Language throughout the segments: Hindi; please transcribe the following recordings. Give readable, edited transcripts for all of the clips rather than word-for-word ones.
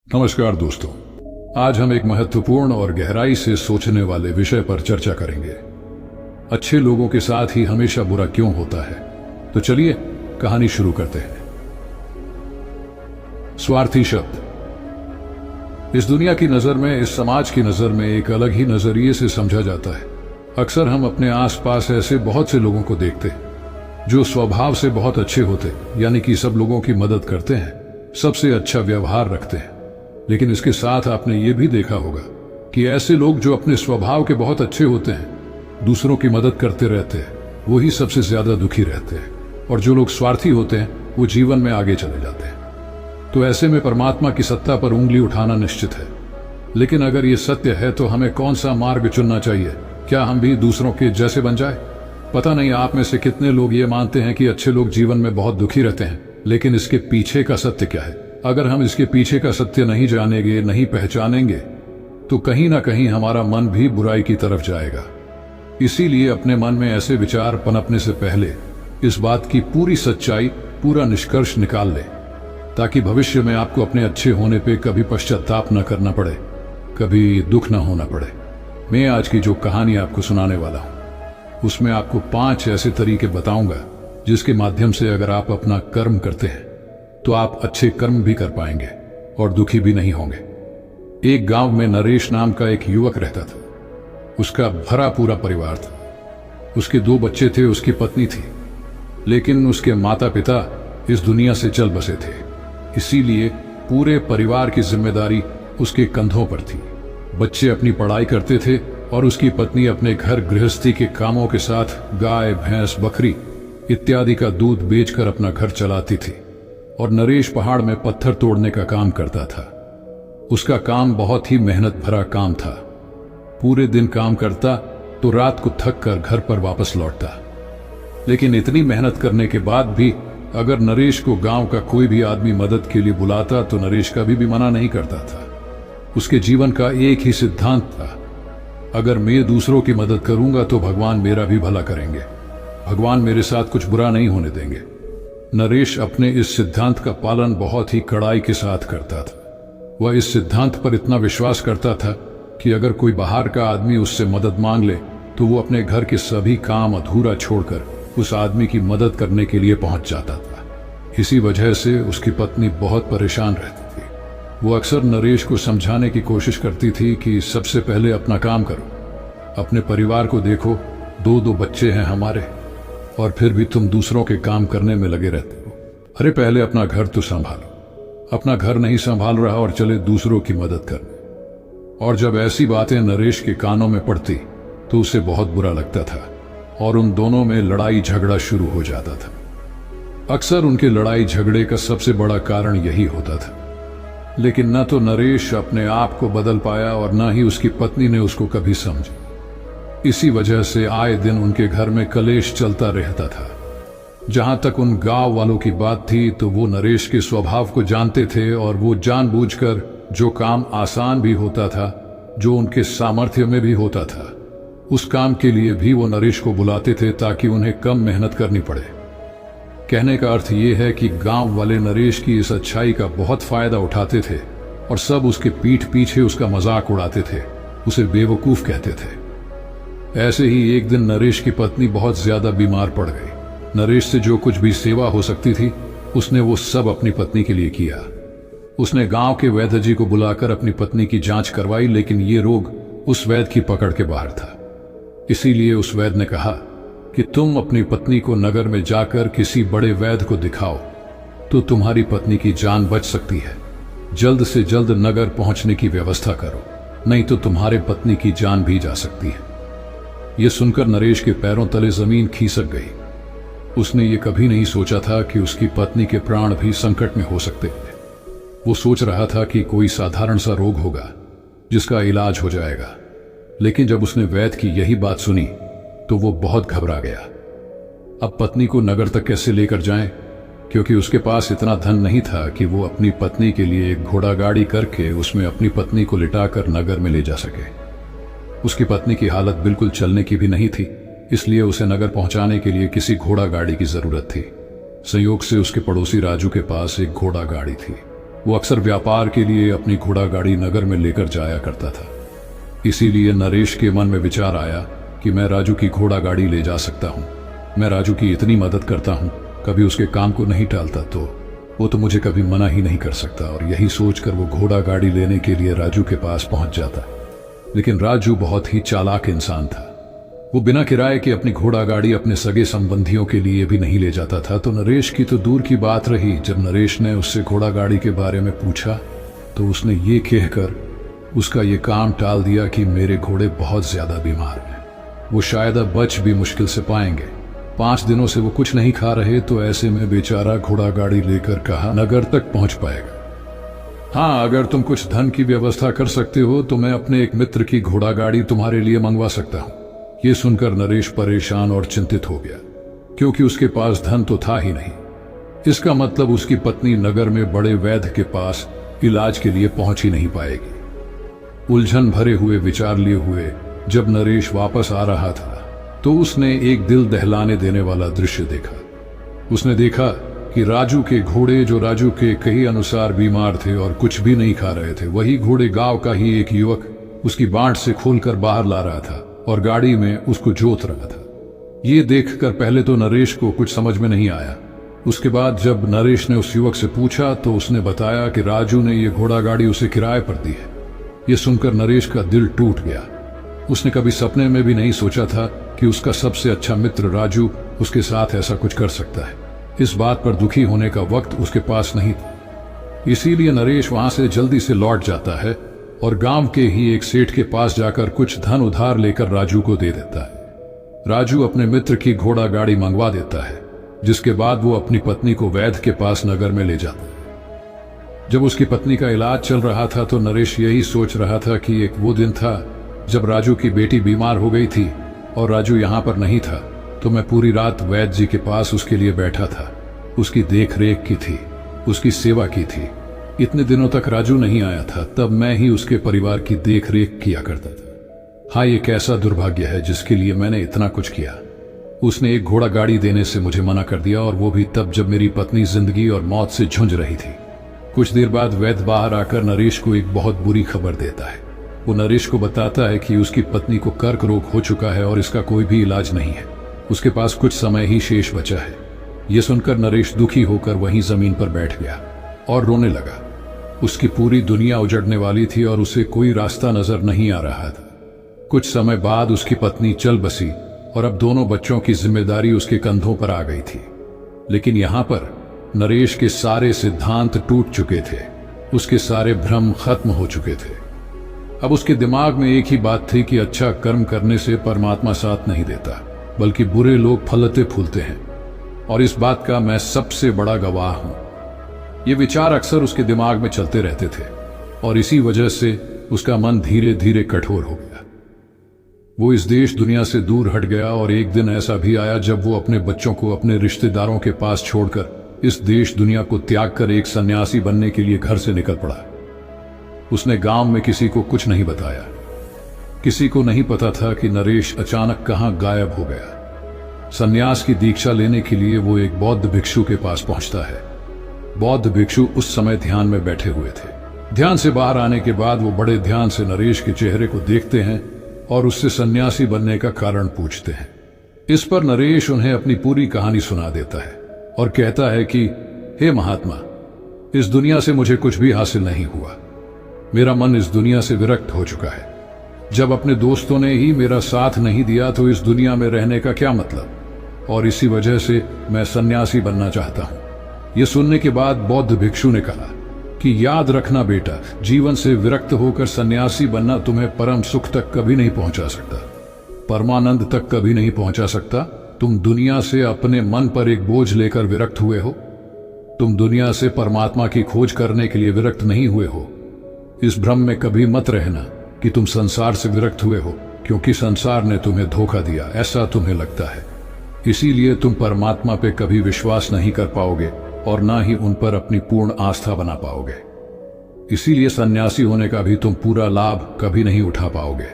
नमस्कार दोस्तों, आज हम एक महत्वपूर्ण और गहराई से सोचने वाले विषय पर चर्चा करेंगे। अच्छे लोगों के साथ ही हमेशा बुरा क्यों होता है। तो चलिए कहानी शुरू करते हैं। स्वार्थी शब्द इस दुनिया की नजर में, इस समाज की नजर में एक अलग ही नजरिए से समझा जाता है। अक्सर हम अपने आसपास ऐसे बहुत से लोगों को देखते हैं जो स्वभाव से बहुत अच्छे होते, यानी कि सब लोगों की मदद करते हैं, सबसे अच्छा व्यवहार रखते हैं। लेकिन इसके साथ आपने ये भी देखा होगा कि ऐसे लोग जो अपने स्वभाव के बहुत अच्छे होते हैं, दूसरों की मदद करते रहते हैं, वही सबसे ज्यादा दुखी रहते हैं। और जो लोग स्वार्थी होते हैं वो जीवन में आगे चले जाते हैं। तो ऐसे में परमात्मा की सत्ता पर उंगली उठाना निश्चित है। लेकिन अगर ये सत्य है तो हमें कौन सा मार्ग चुनना चाहिए? क्या हम भी दूसरों के जैसे बन जाए? पता नहीं आप में से कितने लोग ये मानते हैं कि अच्छे लोग जीवन में बहुत दुखी रहते हैं, लेकिन इसके पीछे का सत्य क्या है? अगर हम इसके पीछे का सत्य नहीं जानेंगे, नहीं पहचानेंगे, तो कहीं ना कहीं हमारा मन भी बुराई की तरफ जाएगा। इसीलिए अपने मन में ऐसे विचार पनपने से पहले इस बात की पूरी सच्चाई, पूरा निष्कर्ष निकाल ले, ताकि भविष्य में आपको अपने अच्छे होने पे कभी पश्चाताप न करना पड़े, कभी दुख न होना पड़े। मैं आज की जो कहानी आपको सुनाने वाला हूं, उसमें आपको 5 ऐसे तरीके बताऊंगा जिसके माध्यम से अगर आप अपना कर्म करते हैं तो आप अच्छे कर्म भी कर पाएंगे और दुखी भी नहीं होंगे। एक गांव में नरेश नाम का एक युवक रहता था। उसका भरा पूरा परिवार था। उसके 2 बच्चे थे, उसकी पत्नी थी, लेकिन उसके माता पिता इस दुनिया से चल बसे थे। इसीलिए पूरे परिवार की जिम्मेदारी उसके कंधों पर थी। बच्चे अपनी पढ़ाई करते थे और उसकी पत्नी अपने घर गृहस्थी के कामों के साथ गाय, भैंस, बकरी इत्यादि का दूध बेचकर अपना घर चलाती थी। और नरेश पहाड़ में पत्थर तोड़ने का काम करता था। उसका काम बहुत ही मेहनत भरा काम था। पूरे दिन काम करता तो रात को थक कर घर पर वापस लौटता। लेकिन इतनी मेहनत करने के बाद भी अगर नरेश को गांव का कोई भी आदमी मदद के लिए बुलाता तो नरेश कभी भी मना नहीं करता था। उसके जीवन का एक ही सिद्धांत था, अगर मैं दूसरों की मदद करूंगा तो भगवान मेरा भी भला करेंगे, भगवान मेरे साथ कुछ बुरा नहीं होने देंगे। नरेश अपने इस सिद्धांत का पालन बहुत ही कड़ाई के साथ करता था। वह इस सिद्धांत पर इतना विश्वास करता था कि अगर कोई बाहर का आदमी उससे मदद मांग ले तो वो अपने घर के सभी काम अधूरा छोड़कर उस आदमी की मदद करने के लिए पहुंच जाता था। इसी वजह से उसकी पत्नी बहुत परेशान रहती थी। वो अक्सर नरेश को समझाने की कोशिश करती थी कि सबसे पहले अपना काम करो, अपने परिवार को देखो, 2 बच्चे हैं हमारे, और फिर भी तुम दूसरों के काम करने में लगे रहते हो। अरे पहले अपना घर तो संभालो। अपना घर नहीं संभाल रहा और चले दूसरों की मदद करने। और जब ऐसी बातें नरेश के कानों में पड़ती तो उसे बहुत बुरा लगता था और उन दोनों में लड़ाई झगड़ा शुरू हो जाता था। अक्सर उनके लड़ाई झगड़े का सबसे बड़ा कारण यही होता था। लेकिन न तो नरेश अपने आप को बदल पाया और न ही उसकी पत्नी ने उसको कभी समझा। इसी वजह से आए दिन उनके घर में कलेश चलता रहता था। जहां तक उन गांव वालों की बात थी तो वो नरेश के स्वभाव को जानते थे और वो जानबूझकर जो काम आसान भी होता था, जो उनके सामर्थ्य में भी होता था, उस काम के लिए भी वो नरेश को बुलाते थे ताकि उन्हें कम मेहनत करनी पड़े। कहने का अर्थ ये है कि गांव वाले नरेश की इस अच्छाई का बहुत फायदा उठाते थे और सब उसके पीठ पीछे उसका मजाक उड़ाते थे, उसे बेवकूफ कहते थे। ऐसे ही एक दिन नरेश की पत्नी बहुत ज्यादा बीमार पड़ गई। नरेश से जो कुछ भी सेवा हो सकती थी उसने वो सब अपनी पत्नी के लिए किया। उसने गांव के वैद्य जी को बुलाकर अपनी पत्नी की जांच करवाई, लेकिन ये रोग उस वैद्य की पकड़ के बाहर था। इसीलिए उस वैद्य ने कहा कि तुम अपनी पत्नी को नगर में जाकर किसी बड़े वैद्य को दिखाओ तो तुम्हारी पत्नी की जान बच सकती है। जल्द से जल्द नगर पहुंचने की व्यवस्था करो, नहीं तो तुम्हारे पत्नी की जान भी जा सकती है। यह सुनकर नरेश के पैरों तले जमीन खिसक गई। उसने ये कभी नहीं सोचा था कि उसकी पत्नी के प्राण भी संकट में हो सकते थे। वो सोच रहा था कि कोई साधारण सा रोग होगा जिसका इलाज हो जाएगा। लेकिन जब उसने वैद्य की यही बात सुनी तो वो बहुत घबरा गया। अब पत्नी को नगर तक कैसे लेकर जाएं, क्योंकि उसके पास इतना धन नहीं था कि वो अपनी पत्नी के लिए एक घोड़ा गाड़ी करके उसमें अपनी पत्नी को लिटाकर नगर में ले जा सके। उसकी पत्नी की हालत बिल्कुल चलने की भी नहीं थी, इसलिए उसे नगर पहुंचाने के लिए किसी घोड़ा गाड़ी की जरूरत थी। संयोग से उसके पड़ोसी राजू के पास एक घोड़ा गाड़ी थी। वो अक्सर व्यापार के लिए अपनी घोड़ा गाड़ी नगर में लेकर जाया करता था। इसीलिए नरेश के मन में विचार आया कि मैं राजू की घोड़ा गाड़ी ले जा सकता हूँ। मैं राजू की इतनी मदद करता हूँ, कभी उसके काम को नहीं टालता, तो वो तो मुझे कभी मना ही नहीं कर सकता। और यही सोचकर वो घोड़ा गाड़ी लेने के लिए राजू के पास पहुंच जाता। लेकिन राजू बहुत ही चालाक इंसान था। वो बिना किराए की अपनी घोड़ा गाड़ी अपने सगे संबंधियों के लिए भी नहीं ले जाता था। तो नरेश की तो दूर की बात रही, जब नरेश ने उससे घोड़ा गाड़ी के बारे में पूछा तो उसने ये कहकर उसका ये काम टाल दिया कि मेरे घोड़े बहुत ज्यादा बीमार हैं, वो शायद अब बच भी मुश्किल से पाएंगे। 5 दिनों से वो कुछ नहीं खा रहे, तो ऐसे में बेचारा घोड़ा गाड़ी लेकर कहा नगर तक पहुंच पाएगा। हाँ, अगर तुम कुछ धन की व्यवस्था कर सकते हो तो मैं अपने एक मित्र की घोड़ा गाड़ी तुम्हारे लिए मंगवा सकता हूं। ये सुनकर नरेश परेशान और चिंतित हो गया, क्योंकि उसके पास धन तो था ही नहीं। इसका मतलब उसकी पत्नी नगर में बड़े वैद्य के पास इलाज के लिए पहुंच ही नहीं पाएगी। उलझन भरे हुए विचार लिए हुए जब नरेश वापस आ रहा था तो उसने एक दिल दहलाने देने वाला दृश्य देखा। उसने देखा कि राजू के घोड़े, जो राजू के कही अनुसार बीमार थे और कुछ भी नहीं खा रहे थे, वही घोड़े गांव का ही एक युवक उसकी बांट से खोलकर बाहर ला रहा था और गाड़ी में उसको जोत रहा था। ये देखकर पहले तो नरेश को कुछ समझ में नहीं आया। उसके बाद जब नरेश ने उस युवक से पूछा तो उसने बताया कि राजू ने ये घोड़ा गाड़ी उसे किराए पर दी है। ये सुनकर नरेश का दिल टूट गया। उसने कभी सपने में भी नहीं सोचा था कि उसका सबसे अच्छा मित्र राजू उसके साथ ऐसा कुछ कर सकता है। इस बात पर दुखी होने का वक्त उसके पास नहीं था। इसीलिए नरेश वहां से जल्दी से लौट जाता है और गांव के ही एक सेठ के पास जाकर कुछ धन उधार लेकर राजू को दे देता है। राजू अपने मित्र की घोड़ा गाड़ी मंगवा देता है, जिसके बाद वो अपनी पत्नी को वैद्य के पास नगर में ले जाता है। जब उसकी पत्नी का इलाज चल रहा था तो नरेश यही सोच रहा था कि एक वो दिन था जब राजू की बेटी बीमार हो गई थी और राजू यहाँ पर नहीं था, तो मैं पूरी रात वैद्य जी के पास उसके लिए बैठा था, उसकी देख रेख की थी, उसकी सेवा की थी। इतने दिनों तक राजू नहीं आया था, तब मैं ही उसके परिवार की देख रेख किया करता था। हाँ, ये कैसा दुर्भाग्य है जिसके लिए मैंने इतना कुछ किया। उसने एक घोड़ा गाड़ी देने से मुझे मना कर दिया, और वो भी तब जब मेरी पत्नी जिंदगी और मौत से झुंझ रही थी। कुछ देर बाद वैद्य बाहर आकर नरेश को एक बहुत बुरी खबर देता है। वो नरेश को बताता है कि उसकी पत्नी को कर्क रोग हो चुका है और इसका कोई भी इलाज नहीं है। उसके पास कुछ समय ही शेष बचा है। ये सुनकर नरेश दुखी होकर वहीं जमीन पर बैठ गया और रोने लगा। उसकी पूरी दुनिया उजड़ने वाली थी और उसे कोई रास्ता नजर नहीं आ रहा था। कुछ समय बाद उसकी पत्नी चल बसी और अब दोनों बच्चों की जिम्मेदारी उसके कंधों पर आ गई थी। लेकिन यहाँ पर नरेश के सारे सिद्धांत टूट चुके थे, उसके सारे भ्रम खत्म हो चुके थे। अब उसके दिमाग में एक ही बात थी कि अच्छा कर्म करने से परमात्मा साथ नहीं देता, बल्कि बुरे लोग फलते फूलते हैं, और इस बात का मैं सबसे बड़ा गवाह हूं। ये विचार अक्सर उसके दिमाग में चलते रहते थे और इसी वजह से उसका मन धीरे धीरे कठोर हो गया। वो इस देश दुनिया से दूर हट गया और एक दिन ऐसा भी आया जब वो अपने बच्चों को अपने रिश्तेदारों के पास छोड़कर इस देश दुनिया को त्याग कर एक सन्यासी बनने के लिए घर से निकल पड़ा। उसने गांव में किसी को कुछ नहीं बताया। किसी को नहीं पता था कि नरेश अचानक कहां गायब हो गया। सन्यास की दीक्षा लेने के लिए वो एक बौद्ध भिक्षु के पास पहुंचता है। बौद्ध भिक्षु उस समय ध्यान में बैठे हुए थे। ध्यान से बाहर आने के बाद वो बड़े ध्यान से नरेश के चेहरे को देखते हैं और उससे सन्यासी बनने का कारण पूछते हैं। इस पर नरेश उन्हें अपनी पूरी कहानी सुना देता है और कहता है कि हे महात्मा, इस दुनिया से मुझे कुछ भी हासिल नहीं हुआ। मेरा मन इस दुनिया से विरक्त हो चुका है। जब अपने दोस्तों ने ही मेरा साथ नहीं दिया तो इस दुनिया में रहने का क्या मतलब, और इसी वजह से मैं सन्यासी बनना चाहता हूं। यह सुनने के बाद बौद्ध भिक्षु ने कहा कि याद रखना बेटा, जीवन से विरक्त होकर सन्यासी बनना तुम्हें परम सुख तक कभी नहीं पहुंचा सकता, परमानंद तक कभी नहीं पहुंचा सकता। तुम दुनिया से अपने मन पर एक बोझ लेकर विरक्त हुए हो। तुम दुनिया से परमात्मा की खोज करने के लिए विरक्त नहीं हुए हो। इस भ्रम में कभी मत रहना कि तुम संसार से विरक्त हुए हो, क्योंकि संसार ने तुम्हें धोखा दिया, ऐसा तुम्हें लगता है। इसीलिए तुम परमात्मा पे कभी विश्वास नहीं कर पाओगे और ना ही उन पर अपनी पूर्ण आस्था बना पाओगे। इसीलिए सन्यासी होने का भी तुम पूरा लाभ कभी नहीं उठा पाओगे।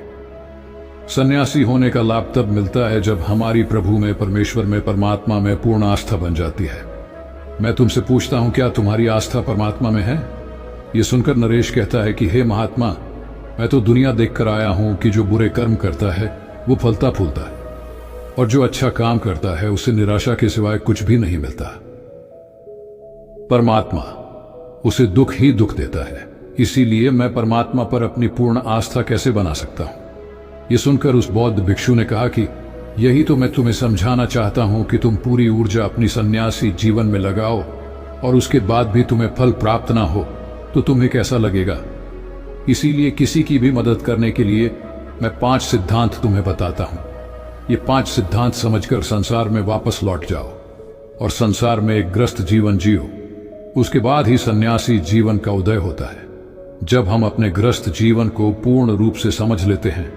सन्यासी होने का लाभ तब मिलता है जब हमारी प्रभु में, परमेश्वर में, परमात्मा में पूर्ण आस्था बन जाती है। मैं तुमसे पूछता हूं, क्या तुम्हारी आस्था परमात्मा में है? ये सुनकर नरेश कहता है कि हे महात्मा, मैं तो दुनिया देखकर आया हूं कि जो बुरे कर्म करता है वो फलता फूलता है, और जो अच्छा काम करता है उसे निराशा के सिवाय कुछ भी नहीं मिलता। परमात्मा उसे दुख ही दुख देता है, इसीलिए मैं परमात्मा पर अपनी पूर्ण आस्था कैसे बना सकता हूं? ये सुनकर उस बौद्ध भिक्षु ने कहा कि यही तो मैं तुम्हें समझाना चाहता हूं कि तुम पूरी ऊर्जा अपनी सन्यासी जीवन में लगाओ और उसके बाद भी तुम्हें फल प्राप्त ना हो तो तुम्हें कैसा लगेगा। इसीलिए किसी की भी मदद करने के लिए मैं 5 सिद्धांत तुम्हें बताता हूं। ये 5 सिद्धांत समझकर संसार में वापस लौट जाओ और संसार में एक ग्रस्त जीवन जियो। उसके बाद ही सन्यासी जीवन का उदय होता है, जब हम अपने ग्रस्त जीवन को पूर्ण रूप से समझ लेते हैं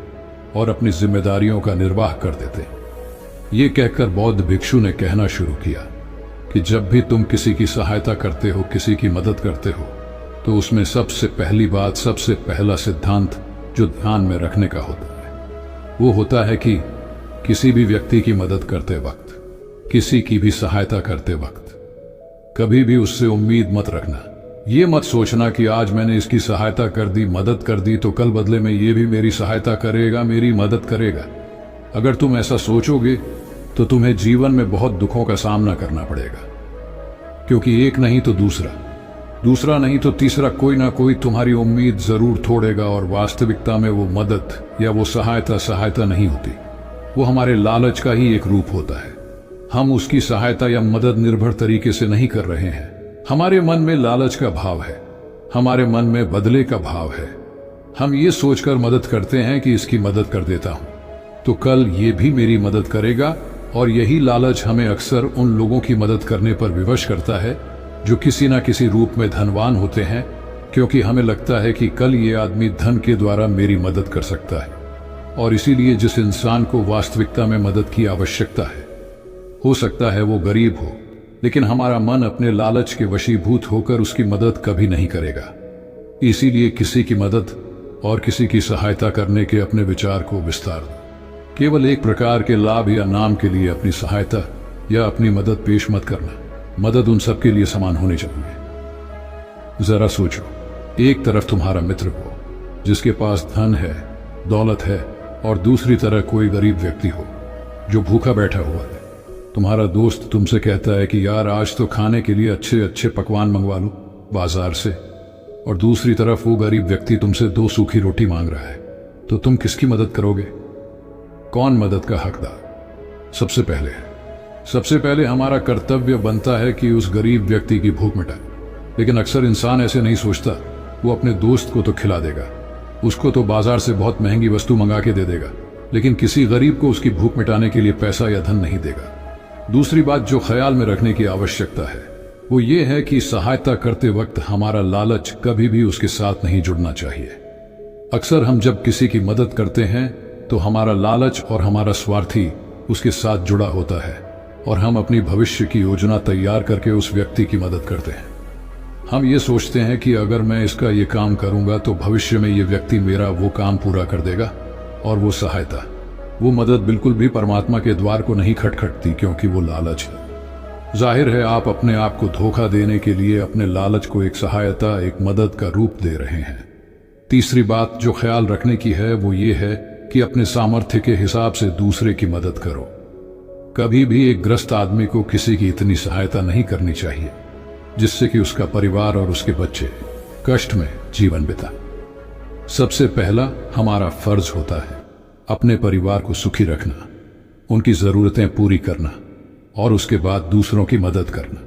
और अपनी जिम्मेदारियों का निर्वाह कर देते हैं। ये कहकर बौद्ध भिक्षु ने कहना शुरू किया कि जब भी तुम किसी की सहायता करते हो, किसी की मदद करते हो, तो उसमें सबसे पहली बात, सबसे पहला सिद्धांत जो ध्यान में रखने का होता है वो होता है कि किसी भी व्यक्ति की मदद करते वक्त, किसी की भी सहायता करते वक्त कभी भी उससे उम्मीद मत रखना। ये मत सोचना कि आज मैंने इसकी सहायता कर दी, मदद कर दी, तो कल बदले में ये भी मेरी सहायता करेगा, मेरी मदद करेगा। अगर तुम ऐसा सोचोगे तो तुम्हें जीवन में बहुत दुखों का सामना करना पड़ेगा, क्योंकि एक नहीं तो दूसरा, दूसरा नहीं तो तीसरा कोई ना कोई तुम्हारी उम्मीद जरूर तोड़ेगा, और वास्तविकता में वो मदद या वो सहायता नहीं होती। वो हमारे लालच का ही एक रूप होता है। हम उसकी सहायता या मदद निर्भर तरीके से नहीं कर रहे हैं। हमारे मन में लालच का भाव है, हमारे मन में बदले का भाव है। हम ये सोचकर मदद करते हैं कि इसकी मदद कर देता हूं तो कल ये भी मेरी मदद करेगा, और यही लालच हमें अक्सर उन लोगों की मदद करने पर विवश करता है जो किसी ना किसी रूप में धनवान होते हैं, क्योंकि हमें लगता है कि कल ये आदमी धन के द्वारा मेरी मदद कर सकता है। और इसीलिए जिस इंसान को वास्तविकता में मदद की आवश्यकता है, हो सकता है वो गरीब हो, लेकिन हमारा मन अपने लालच के वशीभूत होकर उसकी मदद कभी नहीं करेगा। इसीलिए किसी की मदद और किसी की सहायता करने के अपने विचार को विस्तार दो। केवल एक प्रकार के लाभ या नाम के लिए अपनी सहायता या अपनी मदद पेश मत करना। मदद उन सबके लिए समान होनी चाहिए। जरा सोचो, एक तरफ तुम्हारा मित्र हो जिसके पास धन है, दौलत है, और दूसरी तरफ कोई गरीब व्यक्ति हो जो भूखा बैठा हुआ है। तुम्हारा दोस्त तुमसे कहता है कि यार आज तो खाने के लिए अच्छे अच्छे पकवान मंगवा लो बाजार से, और दूसरी तरफ वो गरीब व्यक्ति तुमसे 2 सूखी रोटी मांग रहा है, तो तुम किसकी मदद करोगे? कौन मदद का हकदार? सबसे पहले हमारा कर्तव्य बनता है कि उस गरीब व्यक्ति की भूख मिटाए। लेकिन अक्सर इंसान ऐसे नहीं सोचता। वो अपने दोस्त को तो खिला देगा, उसको तो बाजार से बहुत महंगी वस्तु मंगा के दे देगा, लेकिन किसी गरीब को उसकी भूख मिटाने के लिए पैसा या धन नहीं देगा। दूसरी बात जो ख्याल में रखने की आवश्यकता है वो ये है कि सहायता करते वक्त हमारा लालच कभी भी उसके साथ नहीं जुड़ना चाहिए। अक्सर हम जब किसी की मदद करते हैं तो हमारा लालच और हमारा स्वार्थी उसके साथ जुड़ा होता है, और हम अपनी भविष्य की योजना तैयार करके उस व्यक्ति की मदद करते हैं। हम ये सोचते हैं कि अगर मैं इसका ये काम करूंगा तो भविष्य में ये व्यक्ति मेरा वो काम पूरा कर देगा, और वो सहायता, वो मदद बिल्कुल भी परमात्मा के द्वार को नहीं खटखटती, क्योंकि वो लालच है। जाहिर है आप अपने आप को धोखा देने के लिए अपने लालच को एक सहायता, एक मदद का रूप दे रहे हैं। तीसरी बात जो ख्याल रखने की है वो ये है कि अपने सामर्थ्य के हिसाब से दूसरे की मदद करो। कभी भी एक ग्रस्त आदमी को किसी की इतनी सहायता नहीं करनी चाहिए जिससे कि उसका परिवार और उसके बच्चे कष्ट में जीवन बिता। सबसे पहला हमारा फर्ज होता है अपने परिवार को सुखी रखना, उनकी जरूरतें पूरी करना, और उसके बाद दूसरों की मदद करना।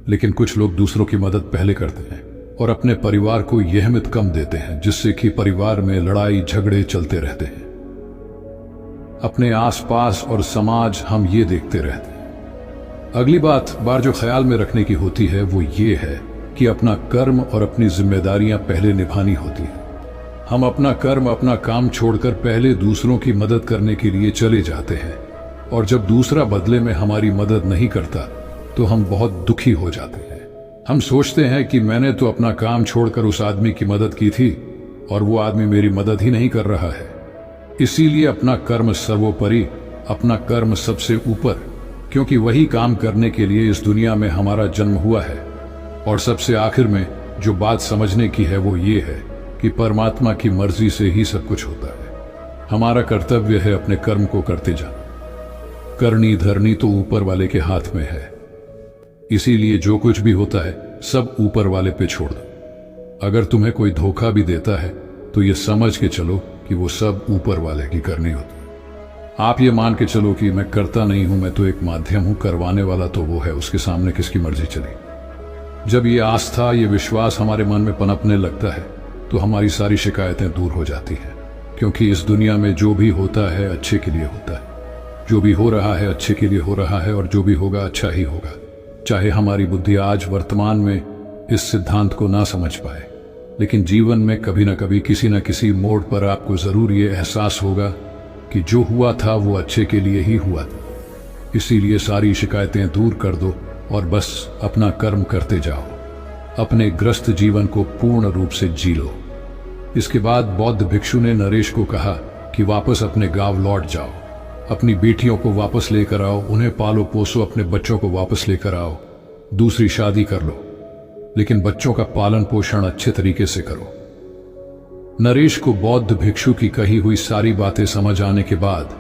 लेकिन कुछ लोग दूसरों की मदद पहले करते हैं और अपने परिवार को अहमियत कम देते हैं, जिससे कि परिवार में लड़ाई झगड़े चलते रहते हैं। अपने आसपास और समाज हम ये देखते रहते हैं। अगली बात जो ख्याल में रखने की होती है वो ये है कि अपना कर्म और अपनी जिम्मेदारियां पहले निभानी होती है। हम अपना कर्म, अपना काम छोड़कर पहले दूसरों की मदद करने के लिए चले जाते हैं, और जब दूसरा बदले में हमारी मदद नहीं करता तो हम बहुत दुखी हो जाते हैं। हम सोचते हैं कि मैंने तो अपना काम छोड़कर उस आदमी की मदद की थी और वो आदमी मेरी मदद ही नहीं कर रहा है। इसीलिए अपना कर्म सर्वोपरि, अपना कर्म सबसे ऊपर, क्योंकि वही काम करने के लिए इस दुनिया में हमारा जन्म हुआ है, और सबसे आखिर में जो बात समझने की है वो ये है कि परमात्मा की मर्जी से ही सब कुछ होता है। हमारा कर्तव्य है अपने कर्म को करते जाना। करनी धरनी तो ऊपर वाले के हाथ में है, इसीलिए जो कुछ भी होता है सब ऊपर वाले पे छोड़ दो। अगर तुम्हें कोई धोखा भी देता है तो ये समझ के चलो कि वो सब ऊपर वाले की करनी होती है। आप ये मान के चलो कि मैं करता नहीं हूं, मैं तो एक माध्यम हूं, करवाने वाला तो वो है, उसके सामने किसकी मर्जी चली। जब ये आस्था, ये विश्वास हमारे मन में पनपने लगता है तो हमारी सारी शिकायतें दूर हो जाती हैं, क्योंकि इस दुनिया में जो भी होता है अच्छे के लिए होता है। जो भी हो रहा है अच्छे के लिए हो रहा है और जो भी होगा अच्छा ही होगा। चाहे हमारी बुद्धि आज वर्तमान में इस सिद्धांत को ना समझ पाए, लेकिन जीवन में कभी ना कभी किसी न किसी मोड़ पर आपको जरूर ये एहसास होगा कि जो हुआ था वो अच्छे के लिए ही हुआ था। इसीलिए सारी शिकायतें दूर कर दो और बस अपना कर्म करते जाओ। अपने ग्रस्त जीवन को पूर्ण रूप से जी लो। इसके बाद बौद्ध भिक्षु ने नरेश को कहा कि वापस अपने गांव लौट जाओ, अपनी बेटियों को वापस लेकर आओ, उन्हें पालो पोसो, अपने बच्चों को वापस लेकर आओ, दूसरी शादी कर लो, लेकिन बच्चों का पालन पोषण अच्छे तरीके से करो। नरेश को बौद्ध भिक्षु की कही हुई सारी बातें समझ आने के बाद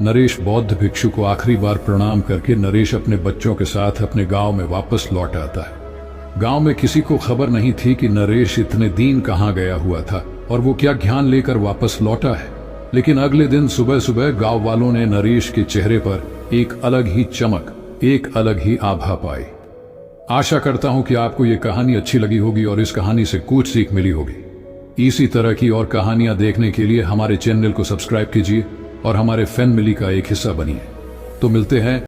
नरेश बौद्ध भिक्षु को आखिरी बार प्रणाम करके नरेश अपने बच्चों के साथ अपने गांव में वापस लौट आता है। गांव में किसी को खबर नहीं थी कि नरेश इतने दिन कहां गया हुआ था और वो क्या ज्ञान लेकर वापस लौटा है। लेकिन अगले दिन सुबह सुबह गांव वालों ने नरेश के चेहरे पर एक अलग ही चमक, एक अलग ही आभा पाई। आशा करता हूं कि आपको ये कहानी अच्छी लगी होगी और इस कहानी से कुछ सीख मिली होगी। इसी तरह की और कहानियां देखने के लिए हमारे चैनल को सब्सक्राइब कीजिए और हमारे फैमिली का एक हिस्सा बनिए। तो मिलते हैं